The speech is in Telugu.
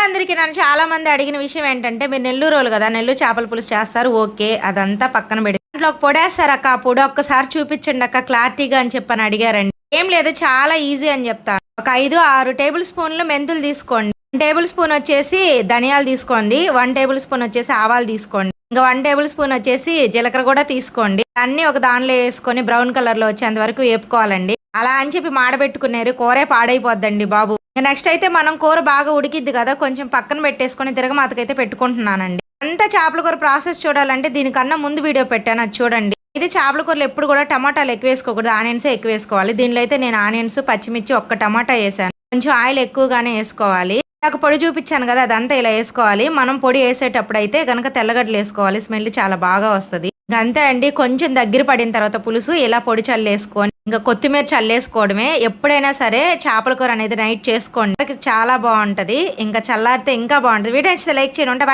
వాళ్ళందరికీ నన్ను చాలా మంది అడిగిన విషయం ఏంటంటే, మీరు నెల్లూరోళ్ళు కదా! నెల్లూరు చేపల పులుసు చేస్తారు. ఓకే. అదంతా పక్కన పెడితే దాంట్లో ఒక పొడేస్తారక్క. ఆ పొడి ఒక్కసారి చూపించండి అక్క క్లారిటీగా అని చెప్పని అడిగారండి. ఏం లేదు చాలా ఈజీ అని చెప్తాను. ఒక 5, 6 టేబుల్ స్పూన్లు మెంతులు తీసుకోండి. 1 టేబుల్ స్పూన్ వచ్చేసి ధనియాలు తీసుకోండి. 1 టేబుల్ స్పూన్ వచ్చేసి ఆవాలు తీసుకోండి. ఇంకా 1 టేబుల్ స్పూన్ వచ్చేసి జీలకర్ర కూడా తీసుకోండి. అన్ని ఒక దానిలో వేసుకొని బ్రౌన్ కలర్ లో వచ్చేంత వరకు వేపుకోవాలండి. అలా అని చెప్పి మాడబెట్టుకున్నారు కూరే పాడైపోద్దండి బాబు. నెక్స్ట్ అయితే మనం కూర బాగా ఉడికిద్ది కదా, కొంచెం పక్కన పెట్టేసుకొని తిరగమాతకైతే పెట్టుకుంటున్నానండి. అంతా చేపల కూర ప్రాసెస్ చూడాలంటే దీనికన్నా ముందు వీడియో పెట్టాను, అది చూడండి. ఇది చేపల కూరలు ఎప్పుడు కూడా టమాటాలు ఎక్కువ వేసుకోకూడదు, ఆనియన్స్ ఎక్కువ వేసుకోవాలి. దీనిలో అయితే నేను ఆనియన్స్, పచ్చిమిర్చి, ఒక్క టమాటా వేసాను. కొంచెం ఆయిల్ ఎక్కువగానే వేసుకోవాలి. నాకు పొడి చూపించాను కదా, అదంతా ఇలా వేసుకోవాలి. మనం పొడి వేసేటప్పుడు అయితే గనక తెల్లగడ్డలు వేసుకోవాలి, స్మెల్ చాలా బాగా వస్తుంది. అంతే అండి. కొంచెం దగ్గర పడిన తర్వాత పులుసు ఇలా పొడి చల్లేసుకొని ఇంకా కొత్తిమీర చల్లేసుకోవడమే. ఎప్పుడైనా సరే చేపల కూర అనేది నైట్ చేసుకోండి, చాలా బాగుంటది. ఇంకా చల్లారితే ఇంకా బాగుంటది. వీడియో నచ్చితే లైక్ చేయండి. ఉంటా, బై.